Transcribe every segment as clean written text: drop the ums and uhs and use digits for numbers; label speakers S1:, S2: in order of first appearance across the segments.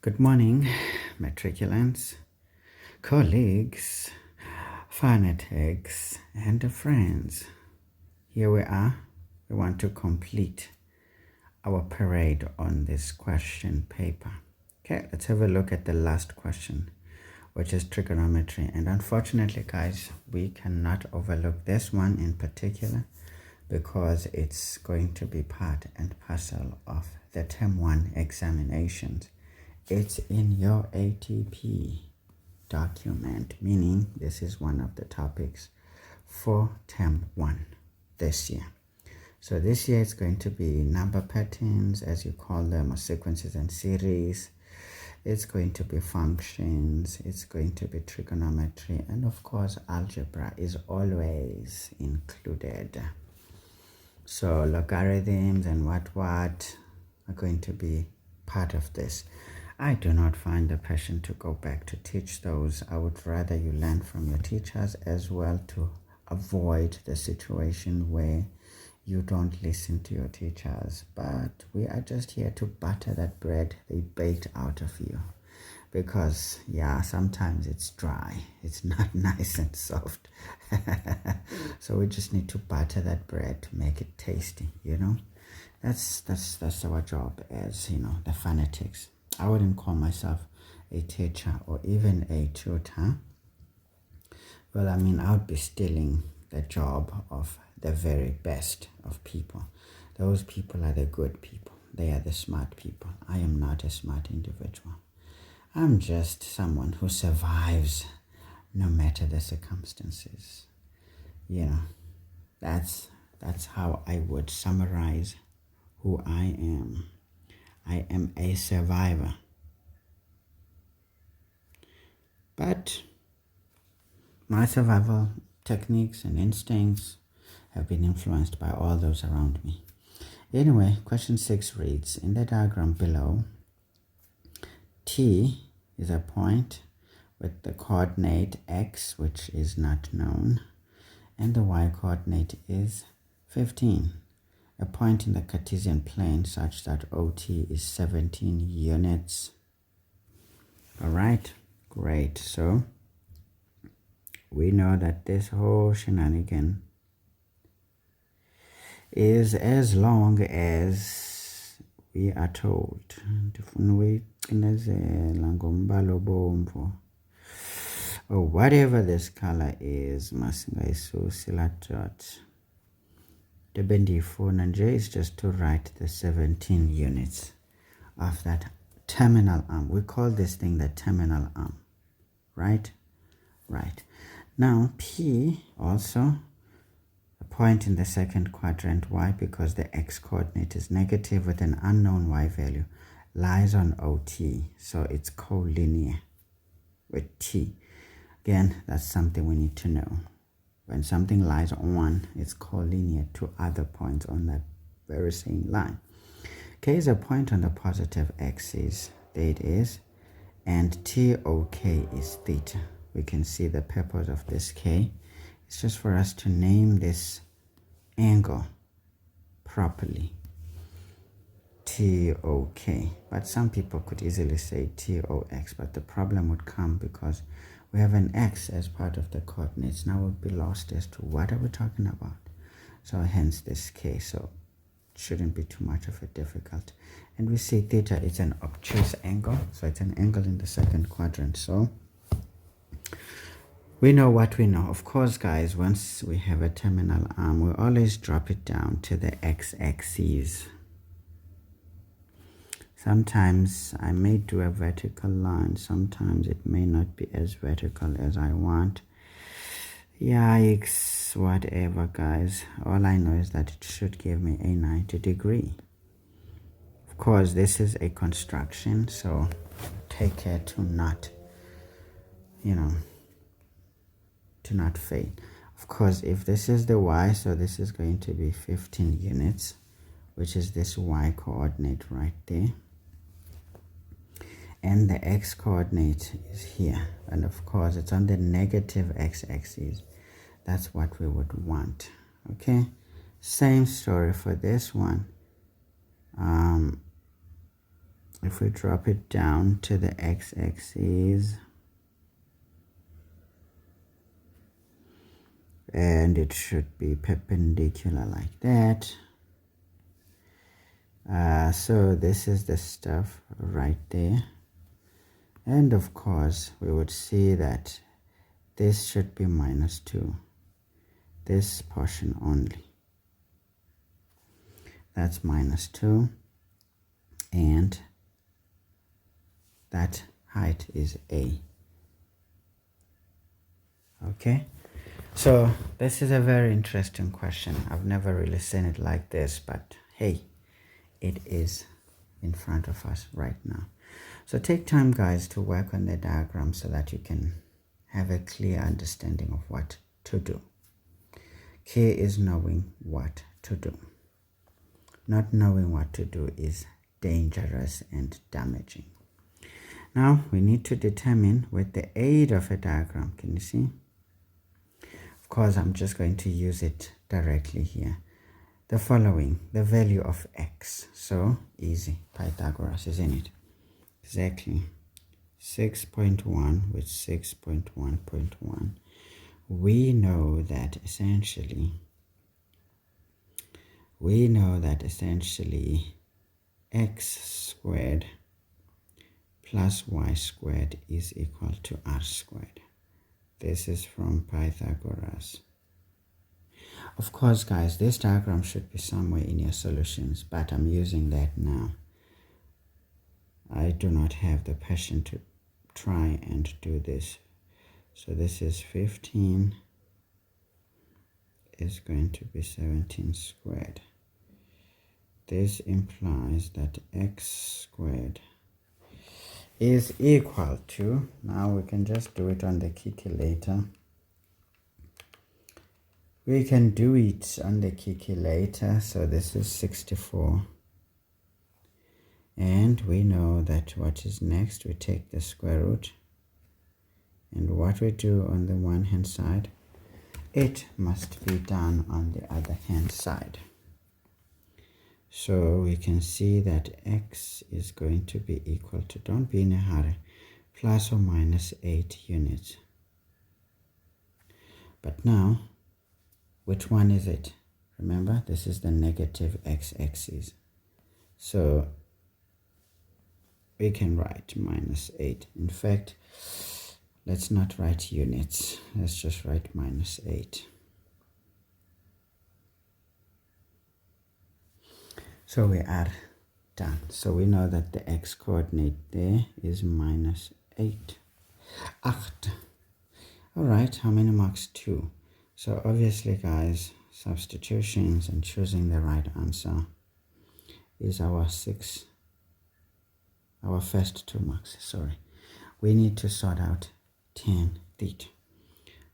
S1: Good morning, matriculants, colleagues, fanatics, and friends. Here we are. We want to complete our parade on this question paper. Okay, let's have a look at the last question, which is trigonometry. And unfortunately, guys, we cannot overlook this one in particular because it's going to be part and parcel of the Term 1 examinations. It's in your ATP document, meaning this is one of the topics for Term 1 this year. So this year it's going to be number patterns, as you call them, or sequences and series. It's going to be functions, it's going to be trigonometry, and of course algebra is always included. So logarithms and what are going to be part of this. I do not find the passion to go back to teach those. I would rather you learn from your teachers as well to avoid the situation where you don't listen to your teachers. But we are just here to butter that bread they baked out of you. Because, yeah, sometimes it's dry. It's not nice and soft. So we just need to butter that bread to make it tasty, you know. That's our job as, the fanatics. I wouldn't call myself a teacher or even a tutor. Well, I mean, I would be stealing the job of the very best of people. Those people are the good people. They are the smart people. I am not a smart individual. I'm just someone who survives no matter the circumstances. That's how I would summarize who I am. I am a survivor. But my survival techniques and instincts have been influenced by all those around me. Anyway, question 6 reads, in the diagram below, T is a point with the coordinate x, which is not known, and the y coordinate is 15. A point in the Cartesian plane such that OT is 17 units. All right, great. So we know that this whole shenanigan is as long as we are told. Or whatever this color is, the bendifuna nje is just to write the 17 units of that terminal arm. We call this thing the terminal arm, right? Right. Now, P also, a point in the second quadrant, y, because the x coordinate is negative with an unknown y value, lies on OT. So it's collinear with T. Again, that's something we need to know. When something lies on, it's collinear to other points on that very same line. K is a point on the positive axis. There it is. And TOK is theta. We can see the purpose of this K. It's just for us to name this angle properly. TOK. But some people could easily say TOX. But the problem would come because we have an x as part of the coordinates. Now we'll be lost as to what are we talking about. So hence this K. So it shouldn't be too much of a difficult. And we see theta is an obtuse angle. So it's an angle in the second quadrant. So we know what we know. Of course, guys, once we have a terminal arm, we always drop it down to the x-axis. Sometimes I may do a vertical line. Sometimes it may not be as vertical as I want. Yikes, whatever, guys. All I know is that it should give me a 90 degree. Of course, this is a construction, so take care to not, to not fail. Of course, if this is the y, so this is going to be 15 units, which is this y coordinate right there. And the x coordinate is here. And of course, it's on the negative x-axis. That's what we would want. Okay? Same story for this one. if we drop it down to the x-axis, and it should be perpendicular like that. So this is the stuff right there, and of course we would see that this should be -2, this portion only, that's -2, and that height is A. Okay, so this is a very interesting question. I've never really seen it like this, but hey, it is in front of us right now. So take time, guys, to work on the diagram so that you can have a clear understanding of what to do. Key is knowing what to do. Not knowing what to do is dangerous and damaging. Now we need to determine with the aid of a diagram. Can you see? Of course, I'm just going to use it directly here. The following, the value of x. So easy, Pythagoras, isn't it? Exactly. 6.1 with 6.1.1. We know that essentially x squared plus y squared is equal to r squared. This is from Pythagoras. Of course, guys, this diagram should be somewhere in your solutions, but I'm using that now. I do not have the passion to try and do this. So this is 15 is going to be 17 squared. This implies that x squared is equal to, now we can just do it on the calculator. We can do it on the calculator. So this is 64. And we know that what is next, we take the square root. And what we do on the one hand side, it must be done on the other hand side. So we can see that x is going to be equal to, don't be in a hurry, plus or minus 8 units. But now, which one is it? Remember, this is the negative x-axis. So we can write -8. In fact, let's not write units. Let's just write -8. So we are done. So we know that the x-coordinate there is -8. 8. All right, how many marks? 2. So obviously, guys, substitutions and choosing the right answer is our first 2 marks. Sorry. We need to sort out tan theta.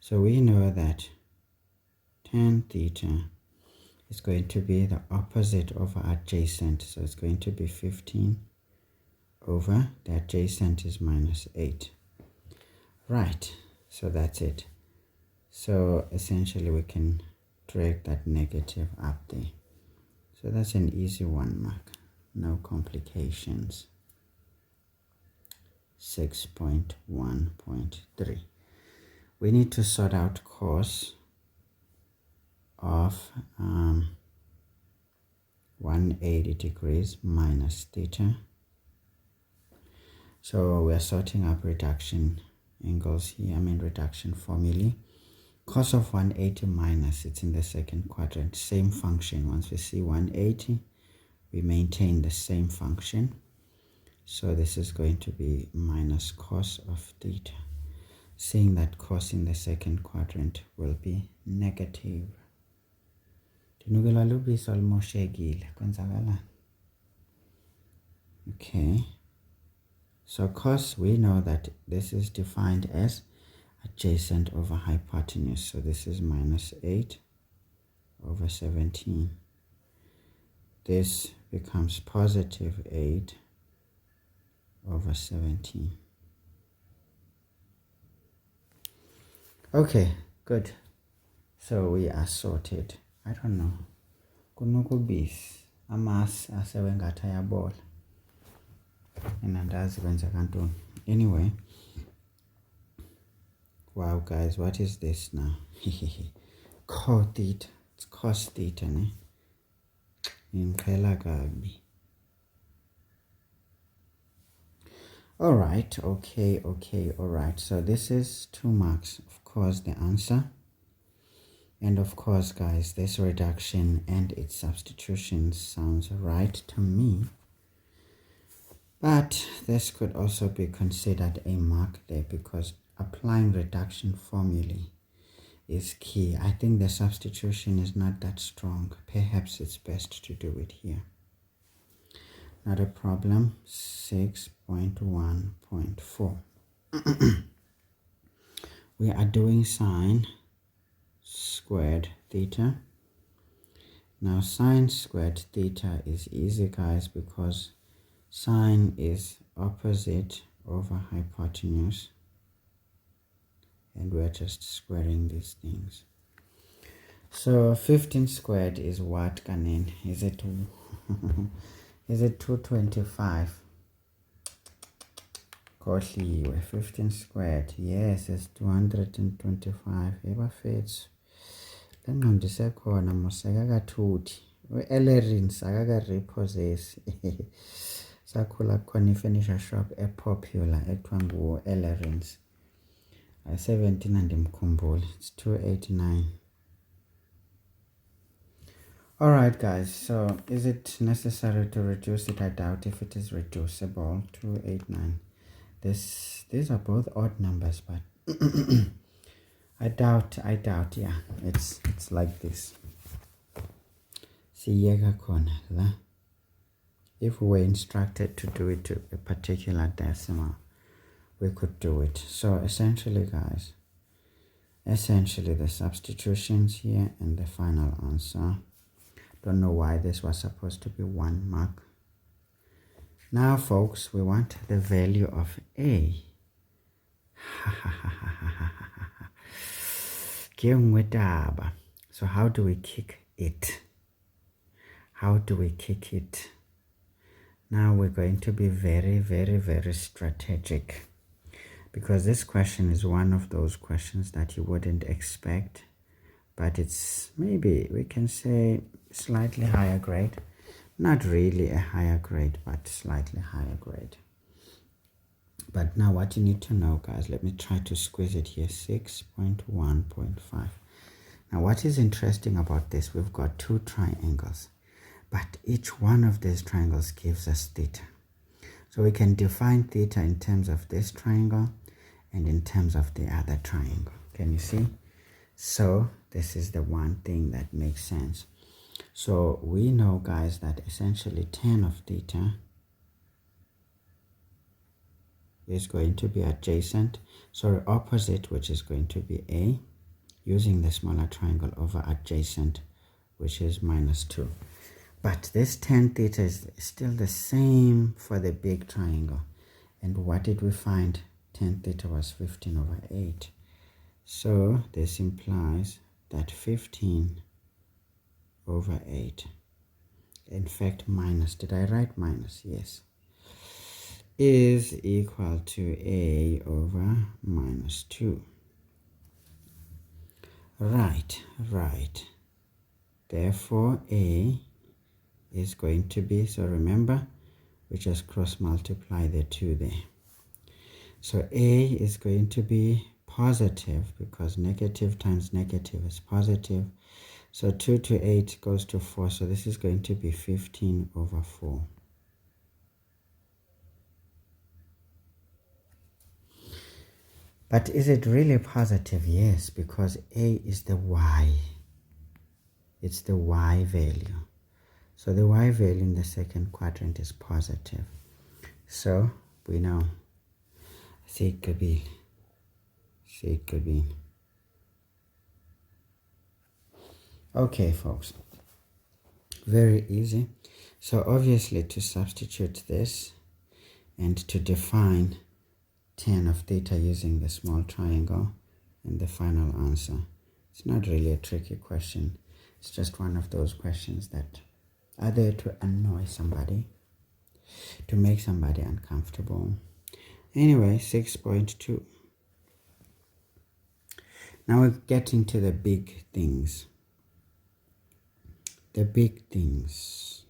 S1: So we know that tan theta is going to be the opposite of adjacent. So it's going to be 15 over the adjacent is -8. Right, so that's it. So essentially we can drag that negative up there. So that's an easy 1 mark. No complications. 6.1.3. We need to sort out cos of 180 degrees minus theta. So we are sorting up reduction angles here, reduction formulae. Cos of 180 minus, it's in the second quadrant, same function. Once we see 180, we maintain the same function. So this is going to be minus cos of theta, saying that cos in the second quadrant will be negative. Okay, so cos, we know that this is defined as adjacent over hypotenuse. So this is -8 over 17. This becomes positive 8 over 17. Okay, good. So we are sorted. I don't know. Kunukubis amas asewengatha yabola. Anyway, wow guys, what is this now? Cos theta. It's cos theta, ne? Alright, alright. So this is 2 marks. Of course, the answer. And of course, guys, this reduction and its substitution sounds right to me. But this could also be considered a mark there because applying reduction formulae is key. I think the substitution is not that strong. Perhaps it's best to do it here. Not a problem. 6.1.4. We are doing sine squared theta. Now sine squared theta is easy, guys, because sine is opposite over hypotenuse, and we're just squaring these things. So 15 squared is what, Kanin? Is it is it 225? Kohliwe, 15 squared. Yes, it's 225. Ebafethu. Lengqondo isekhona mosakakathuthi. U-Ellerins akaka-repossess. Sakhula khona i-furniture shop e-popular ekuthiwa ngu-Ellerins. 17 andimkhumbuli. It's 289. Alright guys, so is it necessary to reduce it? I doubt if it is reducible. 289. These are both odd numbers, but I doubt, yeah. It's like this. Siyeka khona la. If we were instructed to do it to a particular decimal, we could do it. So essentially, guys, the substitutions here and the final answer. Don't know why this was supposed to be 1 mark. Now, folks, we want the value of A. So how do we kick it? Now we're going to be very, very, very strategic, because this question is one of those questions that you wouldn't expect, but it's maybe, we can say, slightly higher grade. Not really a higher grade, but slightly higher grade. But now what you need to know, guys, let me try to squeeze it here. 6.1.5. Now what is interesting about this, we've got 2 triangles, but each one of these triangles gives us theta. So we can define theta in terms of this triangle and in terms of the other triangle. Can you see? So this is the one thing that makes sense. So we know, guys, that essentially tan of theta is going to be adjacent, sorry, opposite, which is going to be A, using the smaller triangle, over adjacent, which is -2. But this tan theta is still the same for the big triangle. And what did we find? Tan theta was 15 over 8. So this implies that 15 over 8, in fact minus, did I write minus? Yes, is equal to A over -2. Right. Therefore A is going to be, so remember, we just cross multiply the 2 there. So A is going to be positive, because negative times negative is positive. So 2 to 8 goes to 4. So this is going to be 15 over 4. But is it really positive? Yes, because A is the Y. It's the Y value. So the Y value in the second quadrant is positive. So we know. Sayyid Kabil. Okay, folks. Very easy. So obviously, to substitute this and to define tan of theta using the small triangle and the final answer, it's not really a tricky question. It's just one of those questions that are there to annoy somebody. to make somebody uncomfortable. Anyway, 6.2. Now we're getting to the big things. The big things.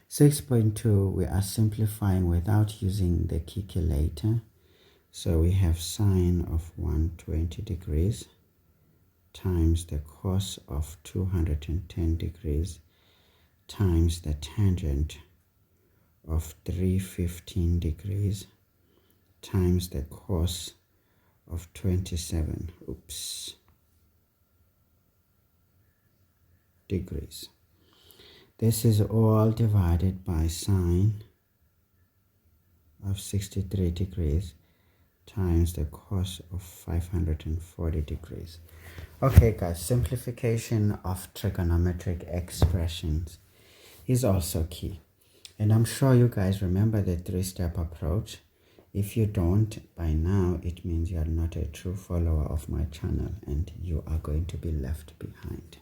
S1: 6.2, we are simplifying without using the calculator. So we have sine of 120 degrees times the cos of 210 degrees times the tangent of 315 degrees times the cos of 27 degrees. This is all divided by sine of 63 degrees times the cos of 540 degrees. Okay guys, simplification of trigonometric expressions is also key. And I'm sure you guys remember the three-step approach. If you don't, by now, it means you are not a true follower of my channel and you are going to be left behind,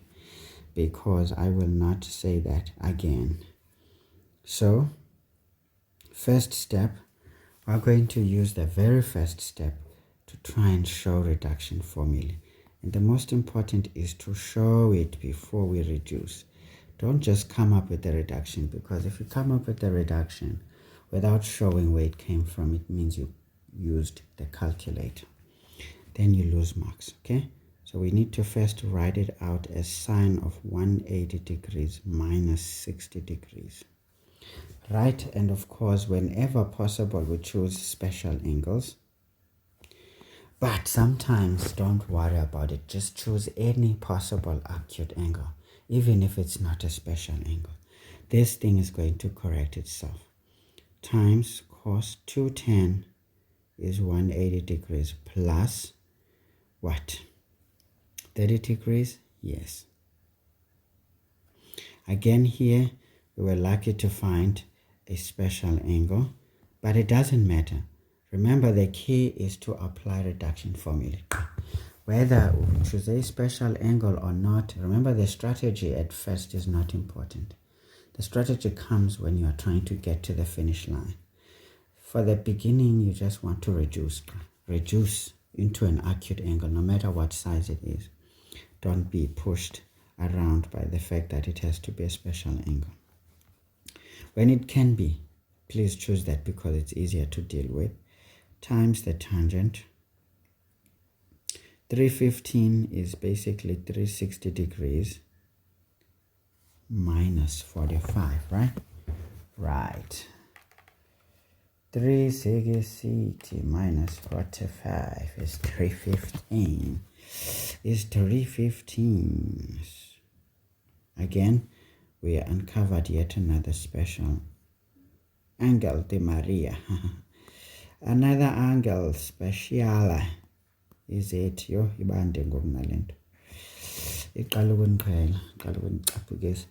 S1: because I will not say that again. So, first step, we're going to use the very first step to try and show reduction formulae. And the most important is to show it before we reduce. Don't just come up with the reduction, because if you come up with the reduction without showing where it came from, it means you used the calculator. Then you lose marks, okay? So we need to first write it out as sine of 180 degrees minus 60 degrees. Right, and of course, whenever possible, we choose special angles. But sometimes don't worry about it. Just choose any possible acute angle, even if it's not a special angle. This thing is going to correct itself. Times cos 210 is 180 degrees plus what? 30 degrees? Yes. Again here, we were lucky to find a special angle, but it doesn't matter. Remember, the key is to apply reduction formula. Whether we choose a special angle or not, remember the strategy at first is not important. The strategy comes when you are trying to get to the finish line. For the beginning, you just want to reduce into an acute angle, no matter what size it is. Don't be pushed around by the fact that it has to be a special angle. When it can be, please choose that because it's easier to deal with. Times the tangent. 315 is basically 360 degrees minus 45, right? Right. 360 minus 45 is 315. Is 315. Again, we uncovered yet another special angle de Maria. Another angle special is it yo ibande ngokunalento. Iqala ukuniqhela, iqala ukunicaphukisa.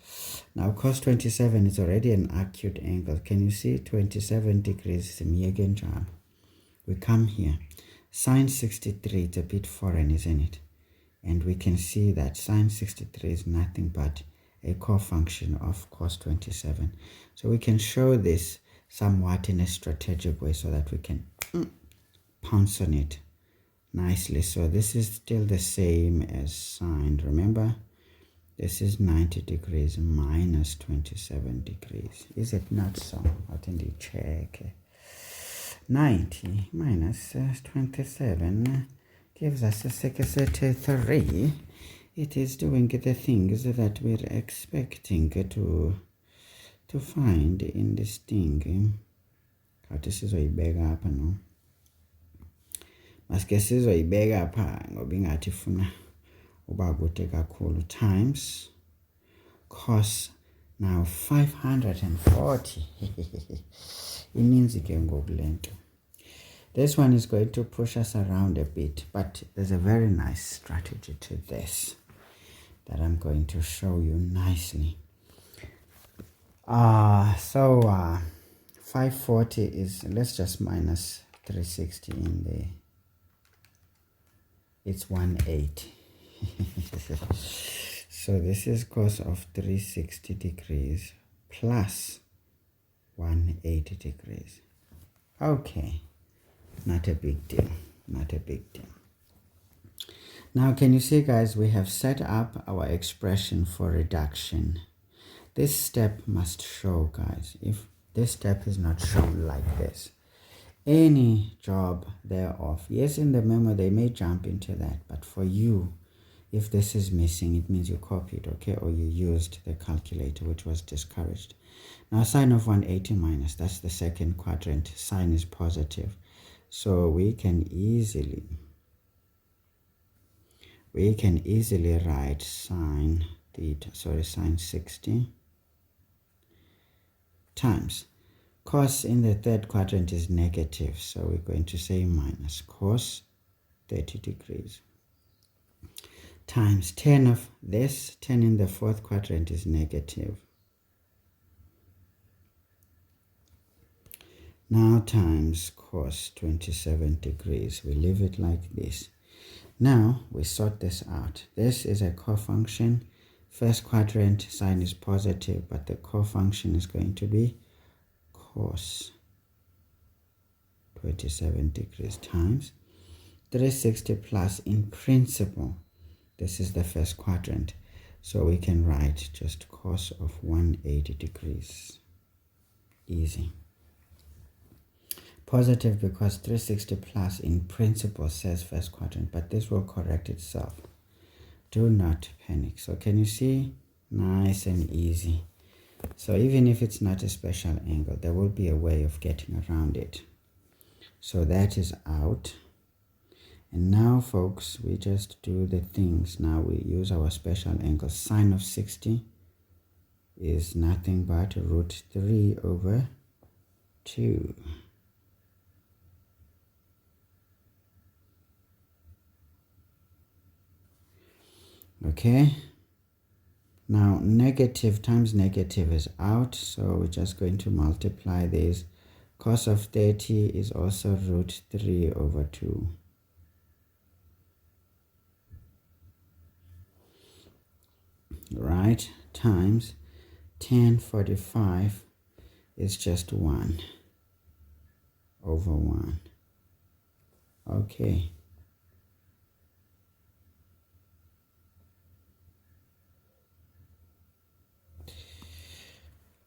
S1: Now cos 27 is already an acute angle. Can you see 27 degrees? We come here. Sine 63, it's a bit foreign, isn't it? And we can see that sine 63 is nothing but a co-function of cos 27. So we can show this somewhat in a strategic way so that we can pounce on it nicely. So this is still the same as sine. Remember, this is 90 degrees minus 27 degrees. Is it not so? I think you check. 90 minus 27 gives us a 63. It is doing the things that we're expecting to find in this thing. This is sizoyibeka apha no. Maske sizoyibeka apha ngoba ingathi ifuna uba kude kakhulu times cos now 540. Ininzi ke ngoku lento. This one is going to push us around a bit, but there's a very nice strategy to this that I'm going to show you nicely. 540 is, let's just minus 360 in there. It's 180. So this is cos of 360 degrees plus 180 degrees. Okay, not a big deal, not a big deal. Now, can you see, guys, we have set up our expression for reduction. This step must show, guys. If this step is not shown like this, any job thereof, yes, in the memo they may jump into that, but for you, if this is missing, it means you copied, okay, or you used the calculator, which was discouraged. Now, sine of 180 minus, that's the second quadrant. Sine is positive, so we can easily write sine 60 times cos in the third quadrant is negative, so we're going to say minus cos 30 degrees times 10 of this. 10 in the fourth quadrant is negative. Now times cos 27 degrees. We leave it like this. Now we sort this out. This is a cofunction. First quadrant, sine is positive, but the cofunction is going to be cos 27 degrees times 360 plus, in principle, this is the first quadrant, so we can write just cos of 180 degrees. Easy. Positive because 360 plus in principle says first quadrant, but this will correct itself. Do not panic. So can you see? Nice and easy. So even if it's not a special angle, there will be a way of getting around it. So that is out. And now, folks, we just do the things. Now we use our special angle. Sine of 60 is nothing but root 3 over 2. Okay, now negative times negative is out, so we're just going to multiply this. Cos of 30 is also root 3 over 2. Right, times 1045 is just 1 over 1. Okay.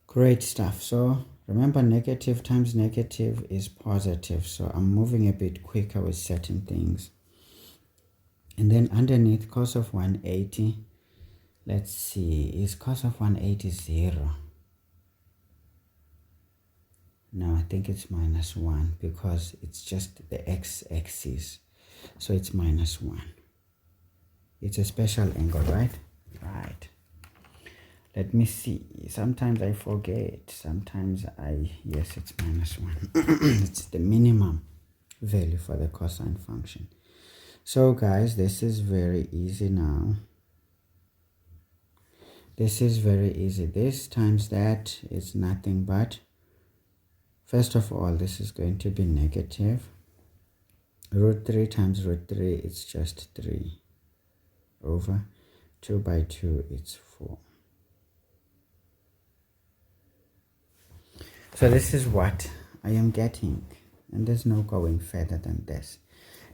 S1: Great stuff. So remember, negative times negative is positive. So I'm moving a bit quicker with certain things. And then underneath, cos of 180, let's see, is cos of 180 0? No, I think it's minus 1 because it's just the x-axis. So it's minus 1. It's a special angle, right? Right. Let me see. Sometimes I forget. Sometimes yes, it's minus 1. It's the minimum value for the cosine function. So guys, this is very easy now. This is very easy. This times that is nothing but, first of all, this is going to be negative. Root 3 times root 3, it's just 3 over 2 by 2, it's 4. So this is what I am getting, and there's no going further than this.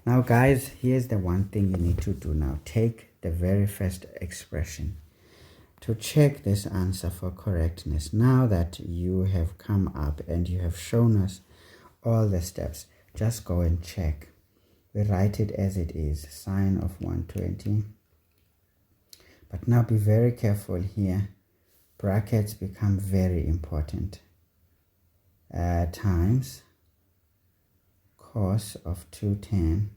S1: Now guys, here's the one thing you need to do now. Take the very first expression to check this answer for correctness. Now that you have come up and you have shown us all the steps, just go and check. We write it as it is, sine of 120. But now be very careful here. Brackets become very important. Times cos of 210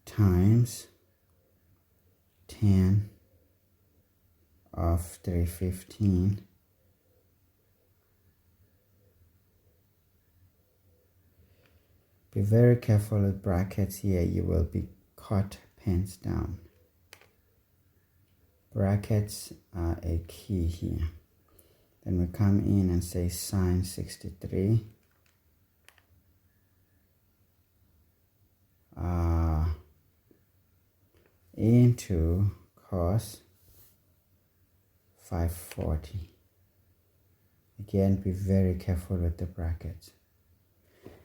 S1: times 10 of 315 Be very careful with brackets here, you will be caught pants down. Brackets are a key here. Then we come in and say sine 63 into cos 540. Again, be very careful with the brackets.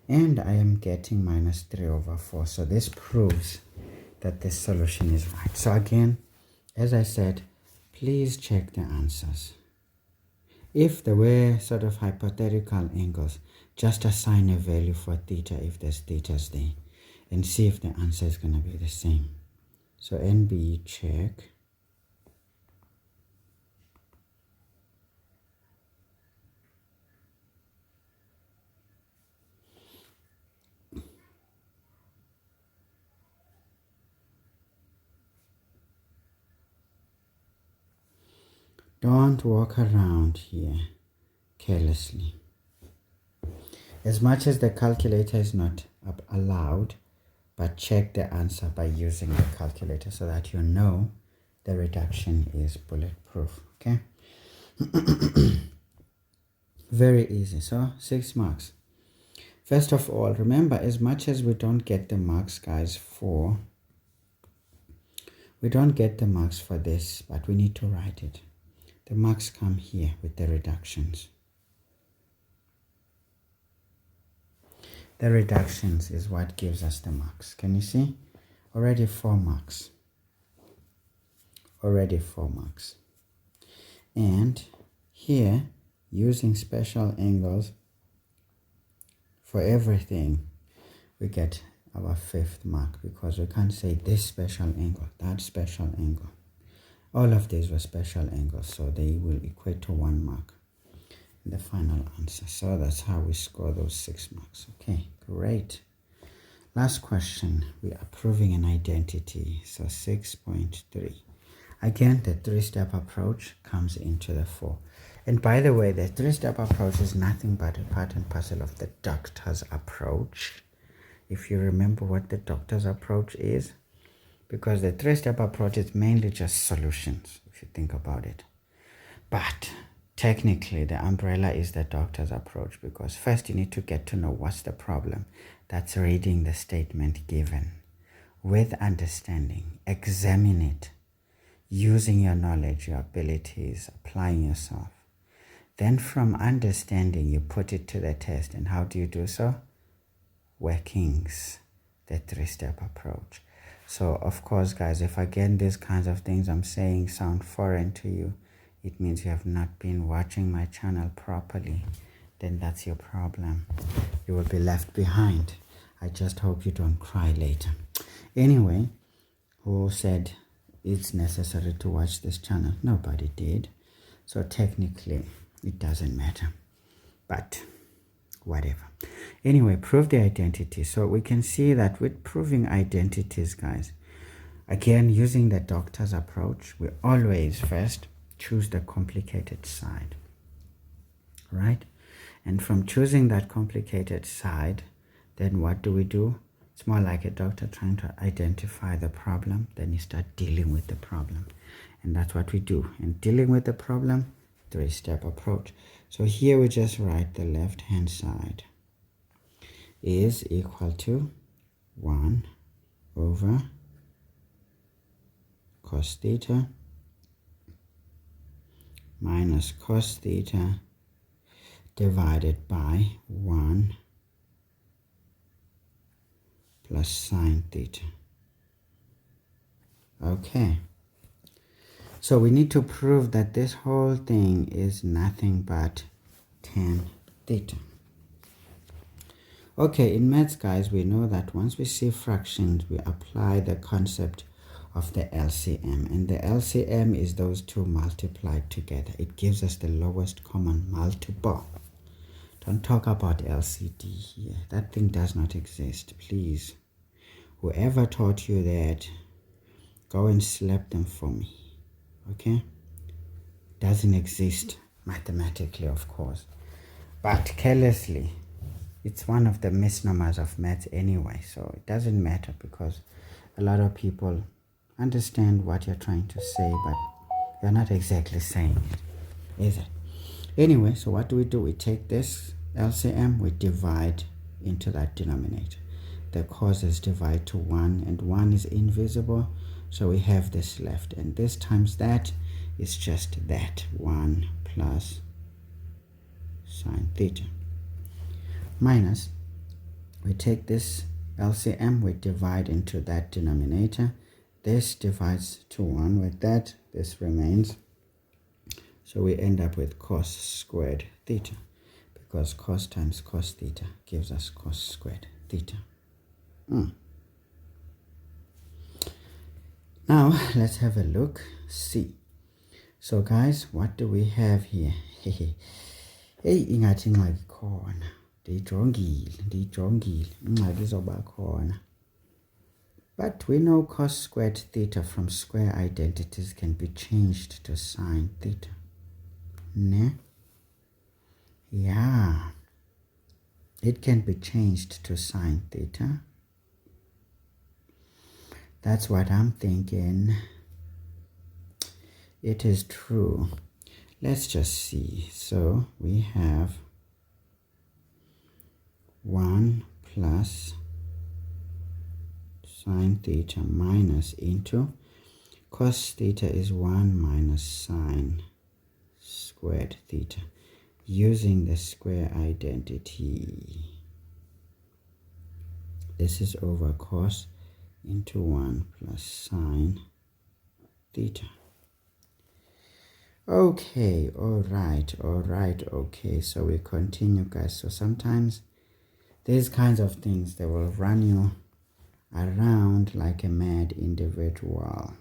S1: And I am getting minus 3 over 4. So this proves that this solution is right. So again, as I said, please check the answers. If there were sort of hypothetical angles, just assign a value for theta if there's theta's there, and see if the answer is going to be the same. So NB, check. Don't walk around here carelessly. As much as the calculator is not allowed, but check the answer by using the calculator so that you know the reduction is bulletproof. Okay. Very easy. So 6 marks. First of all, remember, as much as we don't get the marks, guys, we don't get the marks for this, but we need to write it. The marks come here with the reductions. The reductions is what gives us the marks. Can you see? Already 4 marks. Already 4 marks. And here, using special angles for everything, we get our 5th mark, because we can't say this special angle, that special angle. All of these were special angles, so they will equate to 1 mark in the final answer. So that's how we score those 6 marks. Okay, great. Last question, we are proving an identity. So 6.3. Again, the 3-step approach comes into the fore. And by the way, the 3-step approach is nothing but a part and parcel of the doctor's approach. If you remember what the doctor's approach is, because the 3-step approach is mainly just solutions, if you think about it. But technically, the umbrella is the doctor's approach, because first you need to get to know what's the problem. That's reading the statement given with understanding. Examine it, using your knowledge, your abilities, applying yourself. Then from understanding, you put it to the test. And how do you do so? Workings, the 3-step approach. So, of course, guys, if again these kinds of things I'm saying sound foreign to you, it means you have not been watching my channel properly. Then that's your problem. You will be left behind. I just hope you don't cry later. Anyway, who said it's necessary to watch this channel? Nobody did. So technically, it doesn't matter. But whatever. Anyway, prove the identity. So we can see that with proving identities, guys, again, using the doctor's approach, we always first choose the complicated side, right? And from choosing that complicated side, then what do? It's more like a doctor trying to identify the problem, then you start dealing with the problem. And that's what we do. And dealing with the problem, 3-step approach. So here we just write the left-hand side is equal to 1 over cos theta minus cos theta divided by 1 plus sine theta. Okay. So we need to prove that this whole thing is nothing but tan theta. Okay, in maths, guys, we know that once we see fractions, we apply the concept of the LCM. And the LCM is those two multiplied together. It gives us the lowest common multiple. Don't talk about LCD here. That thing does not exist, please. Whoever taught you that, go and slap them for me. Okay? Doesn't exist mathematically, of course. But carelessly, it's one of the misnomers of maths anyway, so it doesn't matter, because a lot of people understand what you're trying to say, but you're not exactly saying it, is it? Anyway, so what do? We take this LCM, we divide into that denominator. The causes divide to 1, and 1 is invisible, so we have this left, and this times that is just that 1 plus sine theta minus, we take this LCM, we divide into that denominator. This divides to 1 with that, this remains. So we end up with cos squared theta, because cos times cos theta gives us cos squared theta. Now let's have a look, see. So guys, what do we have here? Hey, ingathi ingxaki khona. Ndiyijongile, ingxaki izoba khona. But we know cos squared theta from square identities can be changed to sine theta. Ne? Yeah. It can be changed to sine theta. That's what I'm thinking. It is true. Let's just see. So we have 1 plus sine theta minus into cos theta is 1 minus sine squared theta, using the square identity. This is over cos into 1 plus sine theta. Okay, all right, okay. So we continue, guys. So sometimes these kinds of things, they will run you around like a mad individual,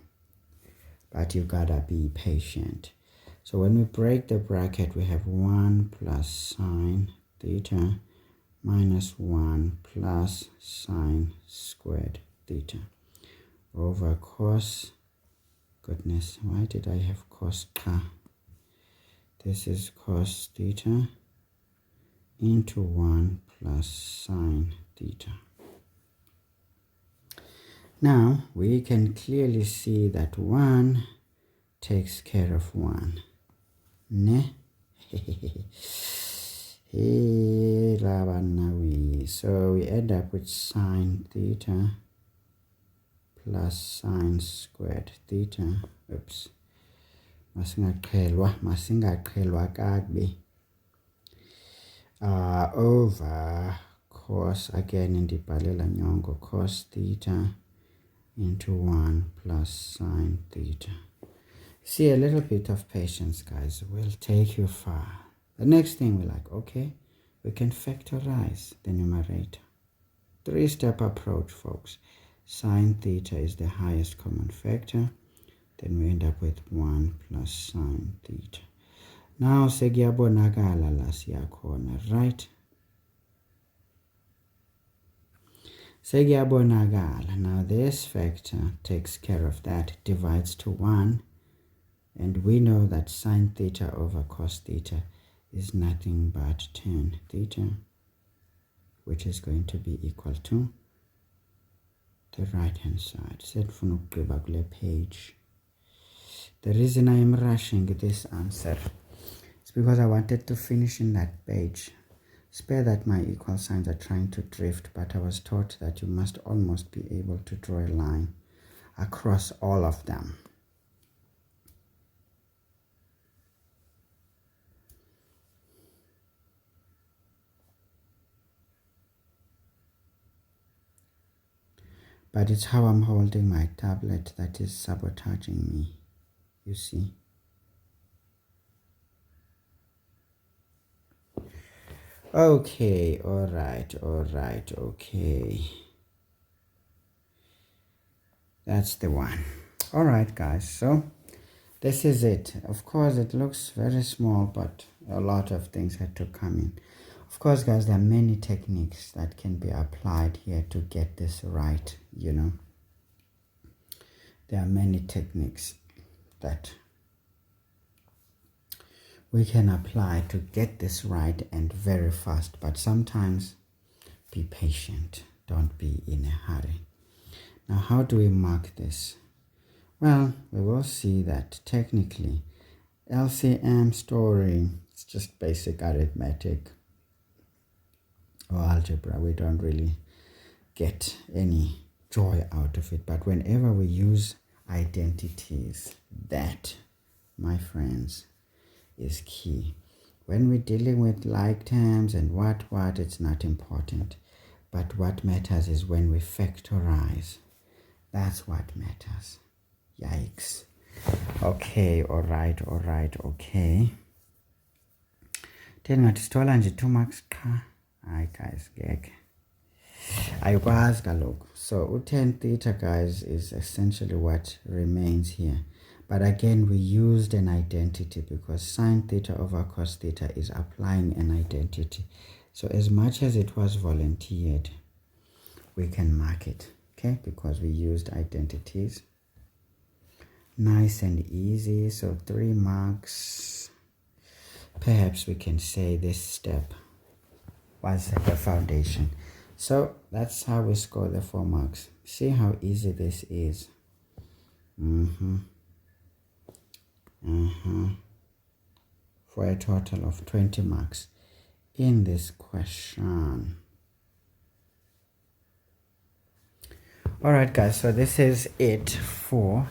S1: but you gotta be patient. So when we break the bracket, we have 1 plus sine theta minus 1 plus sine squared theta over cos, goodness, why did I have cos ka? This is cos theta into 1 plus sine theta. Now we can clearly see that 1 takes care of 1. Ne? So we end up with sine theta plus sine squared theta. Oops. Masingaqhelwa kakubi. Over cos, again indibhalela nyongo, cos theta into 1 plus sine theta. See, a little bit of patience, guys, will take you far. The next thing we're like, okay, we can factorize the numerator. 3-step approach, folks. Sine theta is the highest common factor. Then we end up with 1 plus sine theta. Now, sekuyabonakala la siyakhona, right? Sekuyabonakala. Now, this factor takes care of that, divides to 1. And we know that sine theta over cos theta is nothing but tan theta, which is going to be equal to the right hand side. Page. The reason I am rushing this answer is because I wanted to finish in that page. Spare that my equal signs are trying to drift, but I was taught that you must almost be able to draw a line across all of them. But it's how I'm holding my tablet that is sabotaging me, you see. Okay, all right, okay. That's the one. All right, guys, so this is it. Of course, it looks very small, but a lot of things had to come in. Of course, guys, there are many techniques that can be applied here to get this right, you know. There are many techniques that we can apply to get this right and very fast, but sometimes be patient. Don't be in a hurry. Now, how do we mark this? Well, we will see that technically LCM story, it's just basic arithmetic or algebra. We don't really get any joy out of it, but whenever we use identities, that my friends, is key. When we're dealing with like terms and what, it's not important. But what matters is when we factorize. That's what matters. Yikes. Okay, alright, okay. Then ngathisithola nje 2 marks qha. Hayi guys, ngeke. Ayikwazi kaloku. So u-tan theta, guys, is essentially what remains here. But again, we used an identity because sine theta over cos theta is applying an identity. So as much as it was volunteered, we can mark it, okay? Because we used identities. Nice and easy. So 3 marks. Perhaps we can say this step was the foundation. So that's how we score the 4 marks. See how easy this is. For a total of 20 marks in this question. Alright guys, so this is it for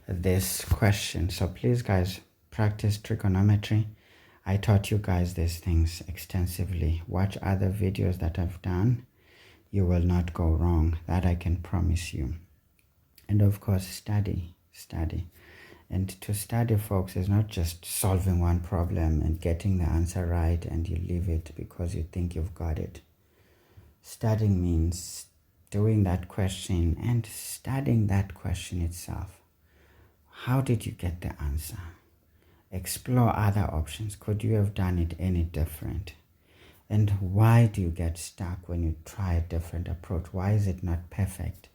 S1: this question. So please guys, practice trigonometry. I taught you guys these things extensively. Watch other videos that I've done. You will not go wrong. That I can promise you. And of course, study. And to study, folks, is not just solving one problem and getting the answer right and you leave it because you think you've got it. Studying means doing that question and studying that question itself. How did you get the answer? Explore other options. Could you have done it any different? And why do you get stuck when you try a different approach? Why is it not perfect?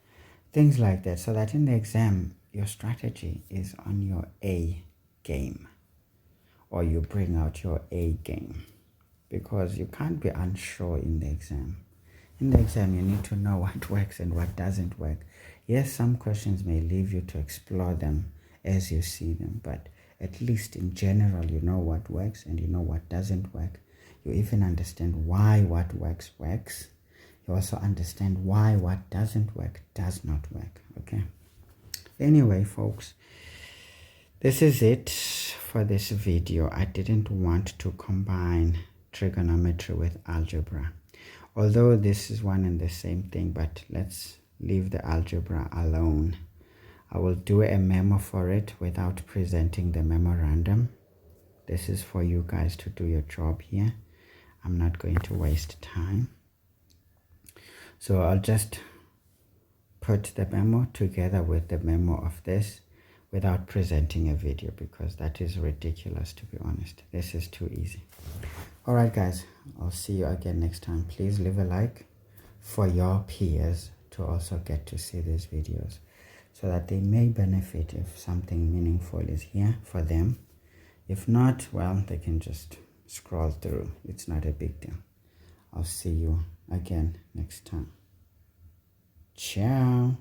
S1: Things like that, so that in the exam, your strategy is on your A game, or you bring out your A game, because you can't be unsure in the exam. In the exam, you need to know what works and what doesn't work. Yes, some questions may leave you to explore them as you see them, but at least in general, you know what works and you know what doesn't work. You even understand why what works. You also understand why what doesn't work does not work, okay? Anyway, folks, this is it for this video. I didn't want to combine trigonometry with algebra, although this is one and the same thing, but let's leave the algebra alone. I will do a memo for it without presenting the memorandum. This is for you guys to do your job here. I'm not going to waste time. So I'll just put the memo together with the memo of this without presenting a video, because that is ridiculous, to be honest. This is too easy. Alright guys, I'll see you again next time. Please leave a like for your peers to also get to see these videos, so that they may benefit if something meaningful is here for them. If not, well, they can just scroll through. It's not a big deal. I'll see you again next time. Ciao.